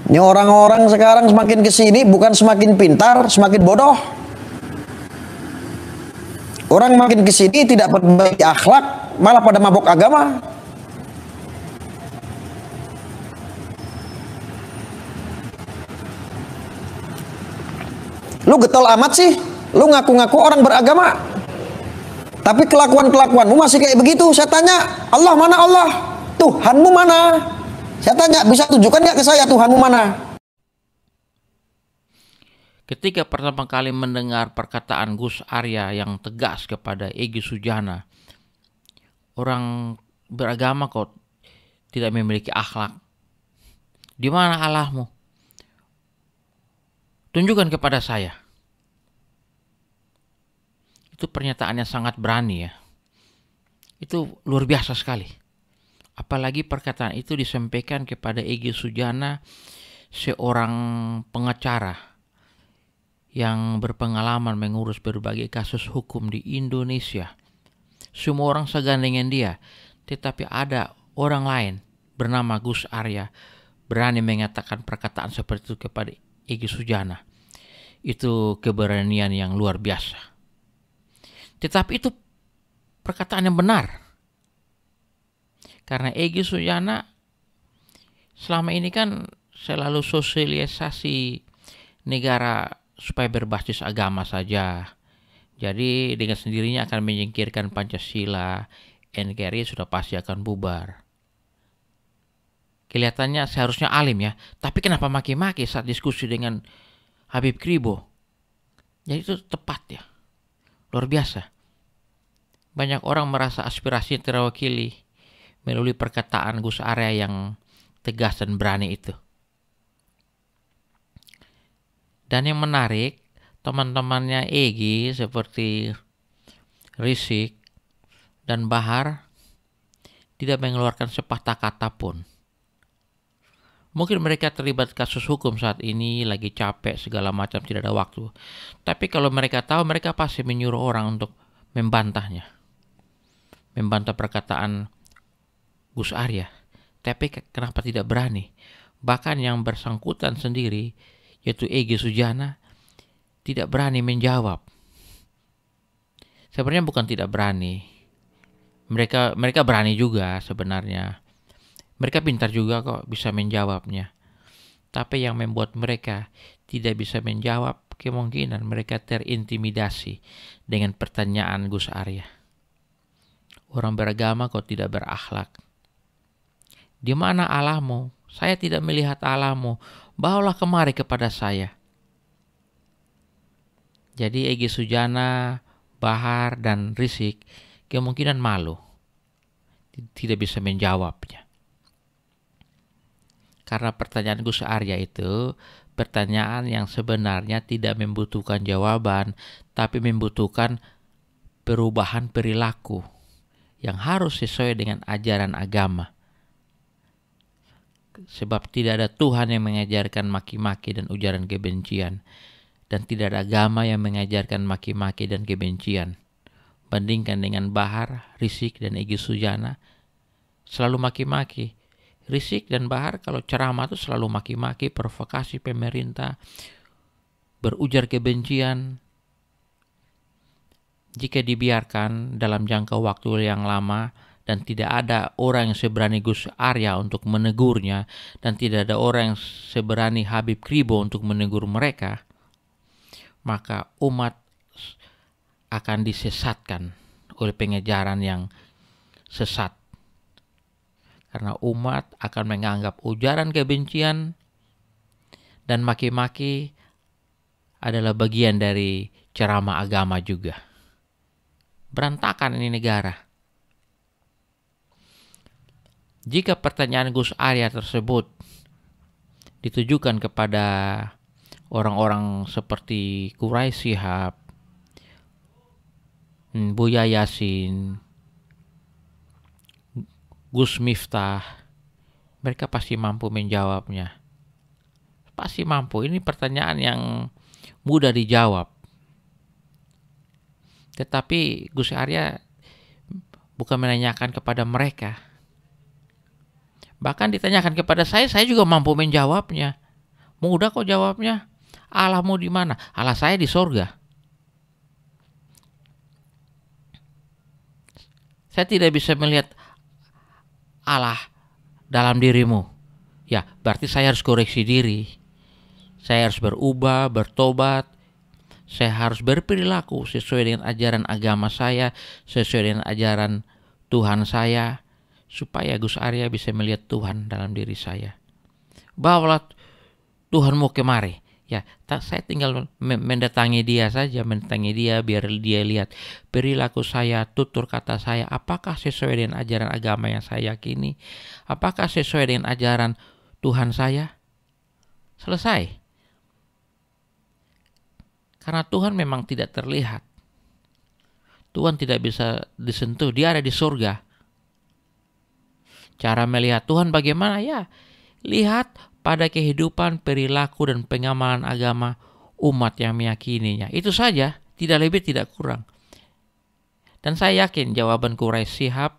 Ini orang-orang sekarang semakin kesini bukan semakin pintar, semakin bodoh. Orang makin kesini tidak perbaiki akhlak, malah pada mabok agama. Lu getol amat sih, lu ngaku-ngaku orang beragama, tapi kelakuan-kelakuanmu masih kayak begitu. Saya tanya, Allah mana Allah? Tuhanmu mana? Saya tanya, bisa tunjukkan nggak ke saya Tuhanmu mana? Ketika pertama kali mendengar perkataan Gus Arya yang tegas kepada Egy Sujana, orang beragama kok tidak memiliki akhlak. Di mana Allahmu? Tunjukkan kepada saya. Itu pernyataannya sangat berani ya. Itu luar biasa sekali. Apalagi perkataan itu disampaikan kepada Egy Sujana, seorang pengacara yang berpengalaman mengurus berbagai kasus hukum di Indonesia. Semua orang segan dengan dia, tetapi ada orang lain bernama Gus Arya berani mengatakan perkataan seperti itu kepada Egy Sujana. Itu keberanian yang luar biasa. Tetapi itu perkataan yang benar. Karena Egy Sujana selama ini kan selalu sosialisasi negara supaya berbasis agama saja. Jadi dengan sendirinya akan menyingkirkan Pancasila, NKRI sudah pasti akan bubar. Kelihatannya seharusnya alim ya, tapi kenapa maki-maki saat diskusi dengan Habib Kribo? Jadi itu tepat ya, luar biasa. Banyak orang merasa aspirasi terwakili melalui perkataan Gus Arya yang tegas dan berani itu. Dan yang menarik, teman-temannya Egy seperti Rizik dan Bahar tidak mengeluarkan sepatah kata pun. Mungkin mereka terlibat kasus hukum saat ini, lagi capek segala macam, tidak ada waktu. Tapi kalau mereka tahu, mereka pasti menyuruh orang untuk membantahnya. Membantah perkataan Gus Arya. Tapi kenapa tidak berani? Bahkan yang bersangkutan sendiri, yaitu Egy Sujana, tidak berani menjawab. Sebenarnya bukan tidak berani. Mereka berani juga sebenarnya. Mereka pintar juga kok bisa menjawabnya. Tapi yang membuat mereka tidak bisa menjawab, kemungkinan mereka terintimidasi dengan pertanyaan Gus Arya. Orang beragama kok tidak berakhlak. Di mana Allahmu? Saya tidak melihat Allahmu. Bawalah kemari kepada saya. Jadi Egy Sujana, Bahar, dan Rizik kemungkinan malu. Tidak bisa menjawabnya. Karena pertanyaan Gus Arya itu pertanyaan yang sebenarnya tidak membutuhkan jawaban, tapi membutuhkan perubahan perilaku yang harus sesuai dengan ajaran agama. Sebab tidak ada Tuhan yang mengajarkan maki-maki dan ujaran kebencian, dan tidak ada agama yang mengajarkan maki-maki dan kebencian. Bandingkan dengan Bahar, Rizik, dan Egy Sujana, selalu maki-maki. Rizik dan Bahar kalau ceramah itu selalu maki-maki, provokasi pemerintah, berujar kebencian. Jika dibiarkan dalam jangka waktu yang lama dan tidak ada orang yang seberani Gus Arya untuk menegurnya, dan tidak ada orang yang seberani Habib Kribo untuk menegur mereka, maka umat akan disesatkan oleh pengajaran yang sesat. Karena umat akan menganggap ujaran kebencian dan maki-maki adalah bagian dari ceramah agama juga. Berantakan ini negara. Jika pertanyaan Gus Arya tersebut ditujukan kepada orang-orang seperti Quraisy Shihab, Buya Yasin, Gus Miftah, mereka pasti mampu menjawabnya. Pasti mampu. Ini pertanyaan yang mudah dijawab. Tetapi Gus Arya bukan menanyakan kepada mereka. Bahkan ditanyakan kepada saya juga mampu menjawabnya. Mudah kok jawabnya. Allahmu di mana? Allah saya di sorga. Saya tidak bisa melihat Allah dalam dirimu. Ya, berarti saya harus koreksi diri. Saya harus berubah, bertobat. Saya harus berperilaku sesuai dengan ajaran agama saya, sesuai dengan ajaran Tuhan saya, supaya Gus Arya bisa melihat Tuhan dalam diri saya. Bawalah Tuhanmu kemari. Ya, saya tinggal mendatangi dia saja, mendatangi dia biar dia lihat perilaku saya, tutur kata saya, apakah sesuai dengan ajaran agama yang saya yakini, apakah sesuai dengan ajaran Tuhan saya. Selesai. Karena Tuhan memang tidak terlihat. Tuhan tidak bisa disentuh, dia ada di surga. Cara melihat Tuhan bagaimana? Ya, lihat pada kehidupan, perilaku, dan pengamalan agama umat yang meyakininya. Itu saja, tidak lebih, tidak kurang. Dan saya yakin jawaban Quraisy Shihab,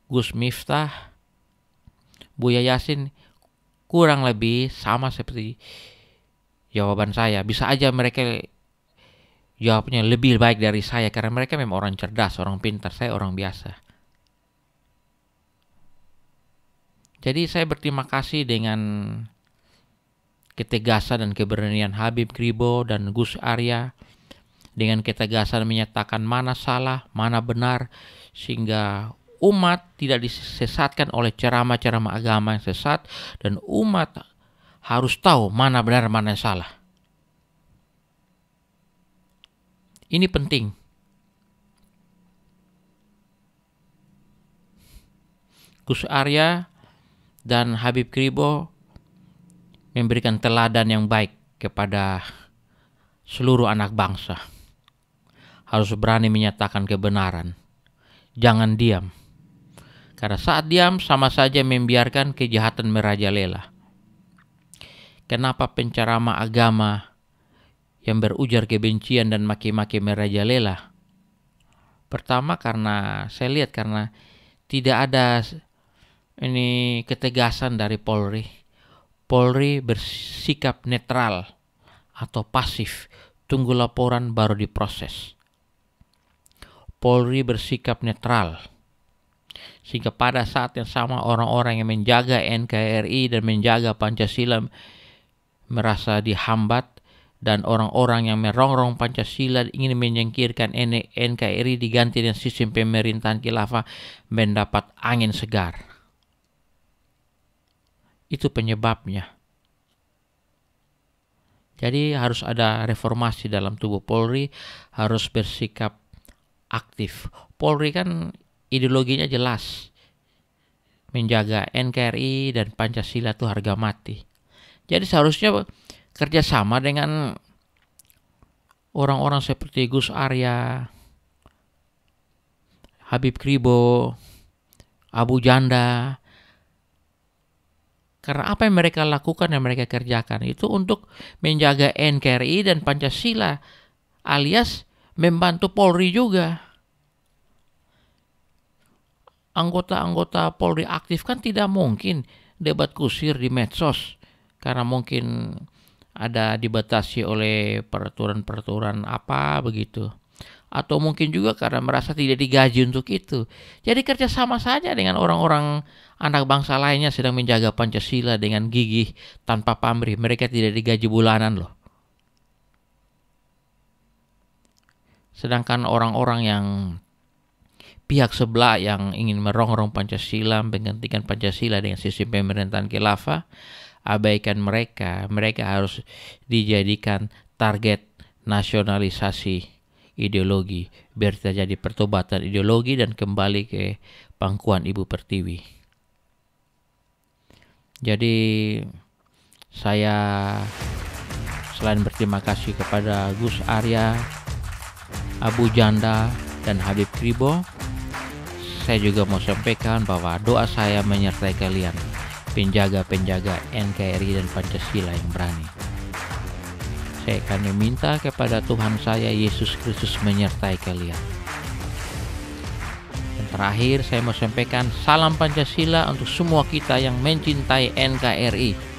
Gus Miftah, Buya Yasin kurang lebih sama seperti jawaban saya. Bisa aja mereka jawabnya lebih baik dari saya, karena mereka memang orang cerdas, orang pintar. Saya orang biasa. Jadi saya berterima kasih dengan ketegasan dan keberanian Habib Kribo dan Gus Arya, dengan ketegasan menyatakan mana salah, mana benar, sehingga umat tidak disesatkan oleh ceramah-ceramah agama yang sesat, dan umat harus tahu mana benar, mana salah. Ini penting. Gus Arya dan Habib Kribo memberikan teladan yang baik kepada seluruh anak bangsa. Harus berani menyatakan kebenaran. Jangan diam. Karena saat diam sama saja membiarkan kejahatan merajalela. Kenapa penceramah agama yang berujar kebencian dan maki-maki merajalela? Pertama, karena saya lihat karena tidak ada ini ketegasan dari Polri. Polri bersikap netral atau pasif, tunggu laporan baru diproses. Polri bersikap netral, sehingga pada saat yang sama orang-orang yang menjaga NKRI dan menjaga Pancasila merasa dihambat, dan orang-orang yang merongrong Pancasila ingin menyingkirkan NKRI diganti dengan sistem pemerintahan khilafah mendapat angin segar. Itu penyebabnya. Jadi harus ada reformasi dalam tubuh Polri, harus bersikap aktif. Polri kan ideologinya jelas, menjaga NKRI dan Pancasila itu harga mati. Jadi seharusnya kerjasama dengan orang-orang seperti Gus Arya, Habib Kribo, Abu Janda. Karena apa yang mereka lakukan, yang mereka kerjakan itu untuk menjaga NKRI dan Pancasila, alias membantu Polri juga. Anggota-anggota Polri aktif kan tidak mungkin debat kusir di medsos, karena mungkin ada dibatasi oleh peraturan-peraturan apa begitu. Atau mungkin juga karena merasa tidak digaji untuk itu. Jadi kerjasama saja dengan orang-orang anak bangsa lainnya sedang menjaga Pancasila dengan gigih tanpa pamrih. Mereka tidak digaji bulanan loh. Sedangkan orang-orang yang pihak sebelah yang ingin merongrong Pancasila, menggantikan Pancasila dengan sistem pemerintahan khilafah, abaikan mereka. Mereka harus dijadikan target nasionalisasi ideologi, biar terjadi pertobatan ideologi dan kembali ke pangkuan Ibu Pertiwi. Jadi saya selain berterima kasih kepada Gus Arya, Abu Janda, dan Habib Kribo, saya juga mau sampaikan bahwa doa saya menyertai kalian, penjaga-penjaga NKRI dan Pancasila yang berani. Saya akan meminta kepada Tuhan saya Yesus Kristus menyertai kalian. Dan terakhir saya mau sampaikan salam Pancasila untuk semua kita yang mencintai NKRI.